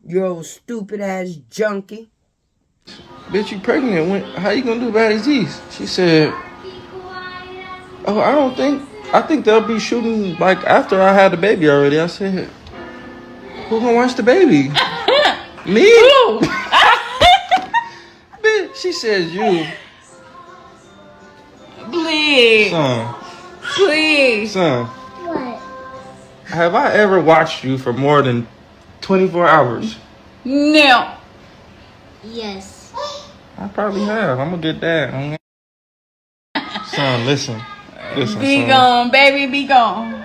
You old stupid ass junkie. Bitch, you pregnant. How you gonna do baddies East? She said, oh, I think they'll be shooting like after I had the baby already. I said, who gonna watch the baby? Me? Who? Bitch, she says you. Please. Son. Please. Son. What? Have I ever watched you for more than 24 hours? No. Yes. I probably have. I'm gonna get that. Son, listen. Listen, Be son. gone, baby, be gone.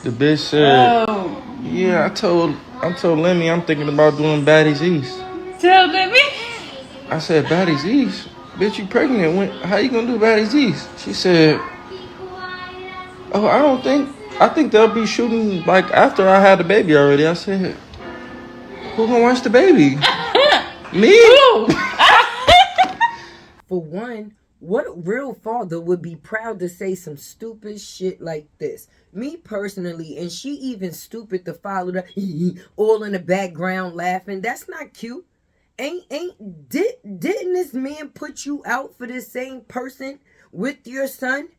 The bitch said, Oh. yeah, I told Lemmy I'm thinking about doing baddies East. Tell me. I said, baddies East? Bitch, you pregnant. How you gonna do baddies East? She said, oh, I think they'll be shooting like after I had the baby already. I said, who gonna watch the baby? Me? Who? For one, what real father would be proud to say some stupid shit like this? Me personally, and she even stupid to follow the all in the background laughing. That's not cute. Didn't this man put you out for the same person with your son?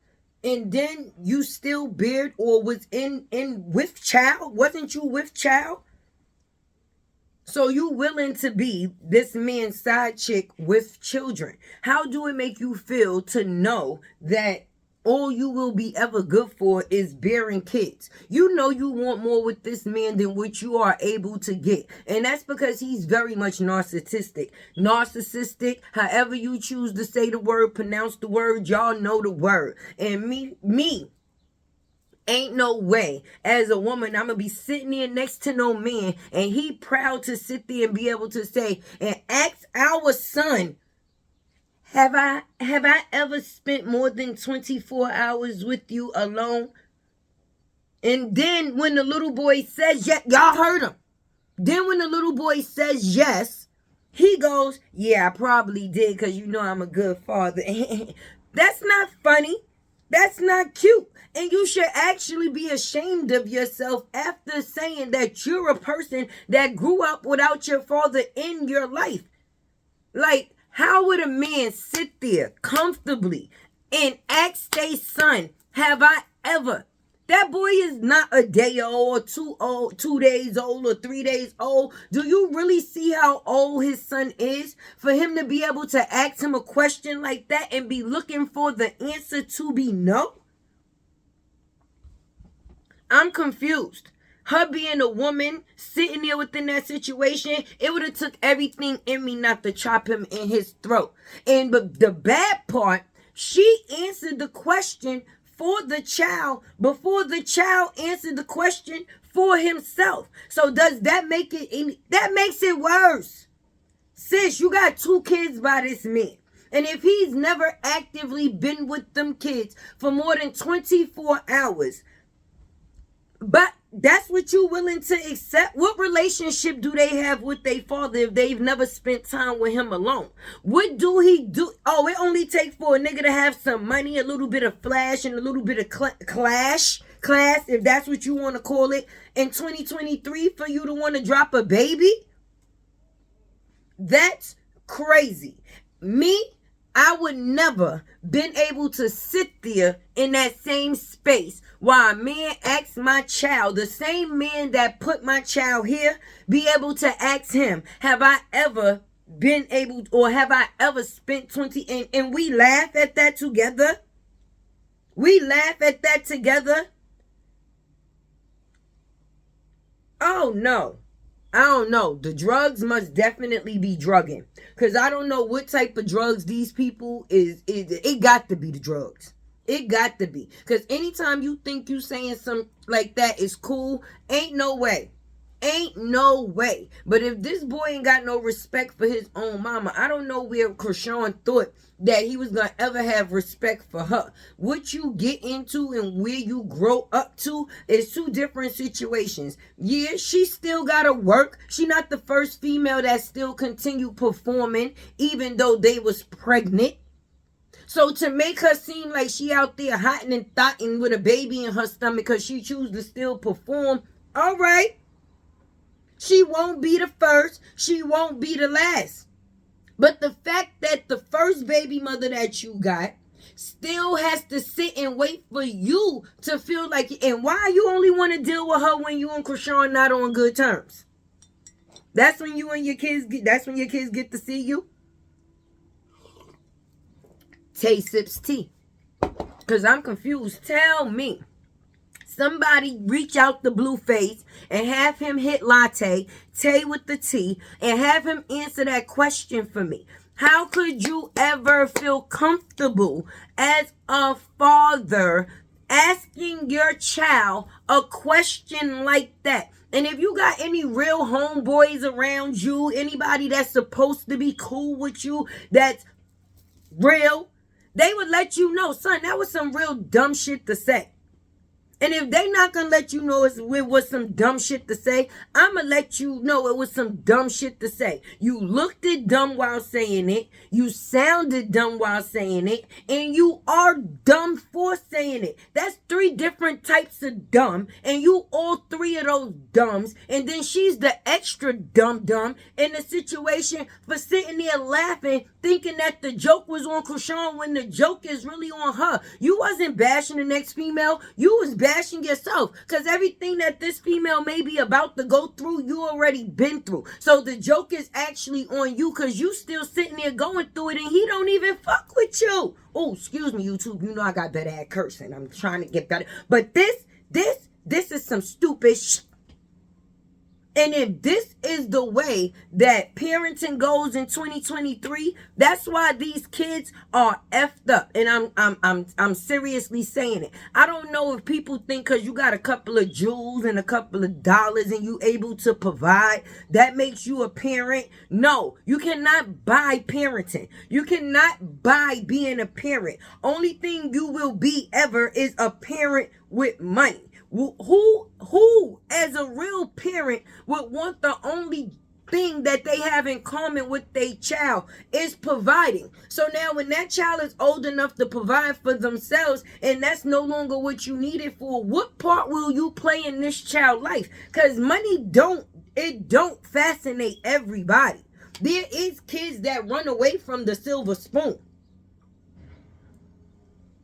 And then you still beard or was in with child? Wasn't you with child? So you willing to be this man's side chick with children? How do it make you feel to know that all you will be ever good for is bearing kids? You know you want more with this man than what you are able to get. And that's because he's very much narcissistic. Narcissistic, however you choose to say the word, pronounce the word, y'all know the word. And me, ain't no way as a woman I'm gonna be sitting there next to no man and he proud to sit there and be able to say and ask our son, have I ever spent more than 24 hours with you alone? And then when the little boy says yes, y'all heard him. Then when the little boy says yes, he goes, yeah, I probably did because you know I'm a good father. That's not funny. That's not cute. And you should actually be ashamed of yourself after saying that you're a person that grew up without your father in your life. Like, how would a man sit there comfortably and ask their son, have I ever? That boy is not a day old or 2 days old or 3 days old. Do you really see how old his son is for him to be able to ask him a question like that and be looking for the answer to be no? I'm confused. Her being a woman, sitting there within that situation, it would have took everything in me not to chop him in his throat. And but the bad part, she answered the question for the child before the child answered the question for himself. So does that make it any? That makes it worse. Sis, you got 2 kids by this man. And if he's never actively been with them kids for more than 24 hours, but that's what you willing to accept? What relationship do they have with their father if they've never spent time with him alone? What do he do? Oh, it only takes for a nigga to have some money, a little bit of flash, and a little bit of class, if that's what you want to call it, in 2023 for you to want to drop a baby? That's crazy. Me, I would never been able to sit there in that same space while a man asks my child, the same man that put my child here, be able to ask him, have I ever been able, or have I ever spent 20, and we laugh at that together? We laugh at that together? Oh no. I don't know. The drugs must definitely be drugging. Because I don't know what type of drugs these people is. It got to be the drugs. It got to be. Because anytime you think you saying something like that is cool, ain't no way. Ain't no way. But if this boy ain't got no respect for his own mama, I don't know where Krishan thought that he was going to ever have respect for her. What you get into and where you grow up to is 2 different situations. Yeah, she still got to work. She not the first female that still continue performing even though they was pregnant. So to make her seem like she out there hotting and thotting with a baby in her stomach because she choose to still perform, all right. She won't be the first. She won't be the last. But the fact that the first baby mother that you got still has to sit and wait for you to feel like, and why you only want to deal with her when you and Krishan not on good terms? That's when you and your kids get, that's when your kids get to see you. Tay sips tea. Because I'm confused. Tell me. Somebody reach out to Blueface and have him hit latte, Tay with the T, and have him answer that question for me. How could you ever feel comfortable as a father asking your child a question like that? And if you got any real homeboys around you, anybody that's supposed to be cool with you, that's real, they would let you know, son, that was some real dumb shit to say. And if they not gonna let you know it was some dumb shit to say, I'ma let you know it was some dumb shit to say. You looked it dumb while saying it, you sounded dumb while saying it, and you are dumb for saying it. That's 3 different types of dumb, and you all 3 of those dumbs, and then she's the extra dumb in the situation for sitting there laughing, thinking that the joke was on Krishan when the joke is really on her. You wasn't bashing the next female, you was bashing yourself, because everything that this female may be about to go through, you already been through. So the joke is actually on you, because you still sitting there going through it, and he don't even fuck with you. Oh, excuse me, YouTube, you know I got better at cursing. I'm trying to get better. But this is some stupid shit. And if this is the way that parenting goes in 2023, that's why these kids are effed up. And I'm seriously saying it. I don't know if people think because you got a couple of jewels and a couple of dollars and you able to provide, that makes you a parent. No, you cannot buy parenting. You cannot buy being a parent. Only thing you will be ever is a parent with money. Who as a real parent would want the only thing that they have in common with their child is providing? So now when that child is old enough to provide for themselves and that's no longer what you need it for, what part will you play in this child's life? Because money don't fascinate everybody. There is kids that run away from the silver spoon.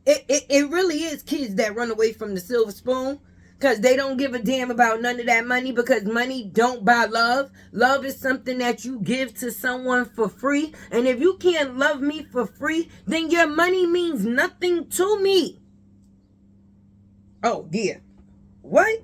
It really is kids that run away from the silver spoon. Because they don't give a damn about none of that money, because money don't buy love. Love is something that you give to someone for free. And if you can't love me for free, then your money means nothing to me. Oh, dear. What?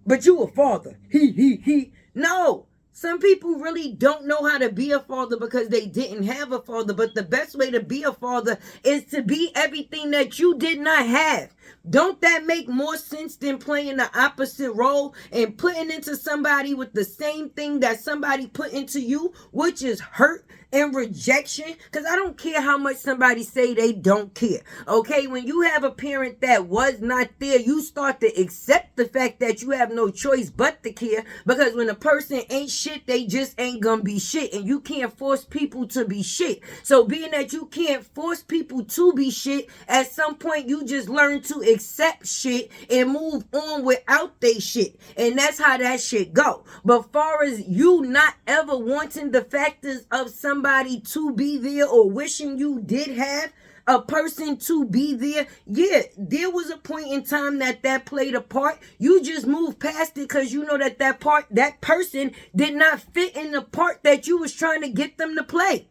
But you a father. He. No. Some people really don't know how to be a father because they didn't have a father. But the best way to be a father is to be everything that you did not have. Don't that make more sense than playing the opposite role and putting into somebody with the same thing that somebody put into you, which is hurt and rejection? Because I don't care how much somebody say they don't care. Okay, when you have a parent that was not there, you start to accept the fact that you have no choice but to care. Because when a person ain't shit, they just ain't gonna be shit. And you can't force people to be shit. So being that you can't force people to be shit, at some point you just learn to accept shit and move on without they shit. And that's how that shit go. But far as you not ever wanting the factors of somebody to be there or wishing you did have a person to be there, yeah, there was a point in time that played a part. You just moved past it because you know that person did not fit in the part that you was trying to get them to play.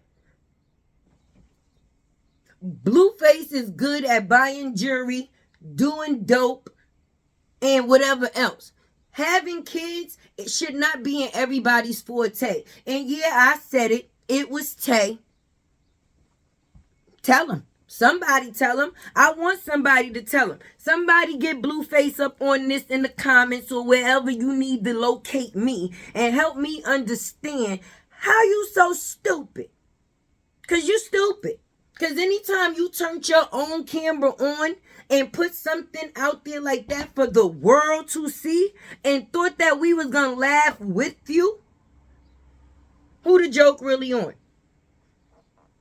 Blueface is good at buying jewelry, doing dope, and whatever else. Having kids, it should not be in everybody's forte. And yeah, I said it. It was Tay. Tell him. Somebody tell him. I want somebody to tell him. Somebody get Blueface up on this in the comments or wherever you need to locate me and help me understand how you so stupid. Because you stupid. Because anytime you turned your own camera on and put something out there like that for the world to see and thought that we was going to laugh with you, who the joke really on?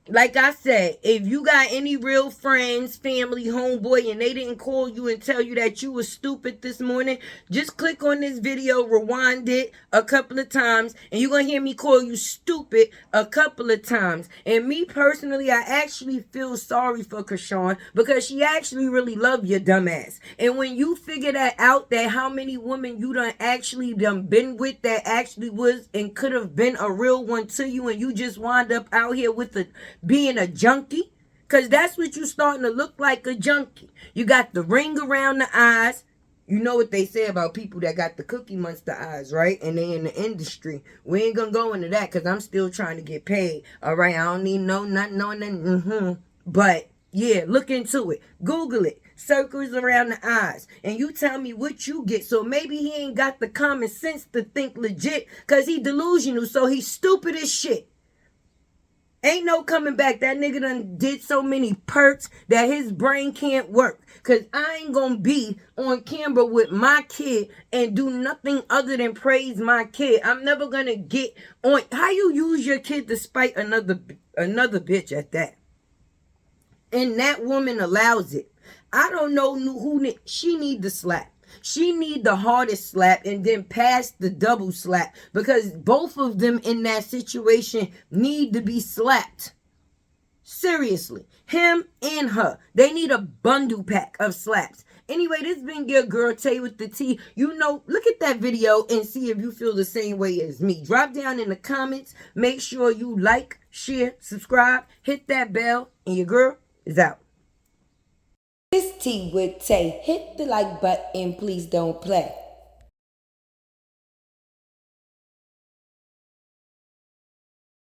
Like I said, if you got any real friends, family, homeboy, and they didn't call you and tell you that you was stupid this morning, just click on this video, rewind it a couple of times, and you're going to hear me call you stupid a couple of times. And me personally, I actually feel sorry for Krishan because she actually really loved your dumb ass. And when you figure that out, that how many women you done been with that actually was and could have been a real one to you, and you just wind up out here with being a junkie, because that's what you starting to look like, a junkie. You got the ring around the eyes. You know what they say about people that got the Cookie Monster eyes, right? And they in the industry. We ain't gonna go into that because I'm still trying to get paid. All right, I don't need nothing on that. But yeah, look into it. Google it. Circles around the eyes. And you tell me what you get. So maybe he ain't got the common sense to think legit because he delusional. So he's stupid as shit. Ain't no coming back. That nigga done did so many perks that his brain can't work. Because I ain't going to be on camera with my kid and do nothing other than praise my kid. I'm never going to get on. How you use your kid to spite another bitch at that? And that woman allows it. I don't know who she need to slap. She need the hardest slap and then pass the double slap, because both of them in that situation need to be slapped. Seriously. Him and her. They need a bundle pack of slaps. Anyway, this been your girl Tay with the T. You know, look at that video and see if you feel the same way as me. Drop down in the comments. Make sure you like, share, subscribe, hit that bell, and your girl is out. This T with Tay. Hit the like button, please don't play.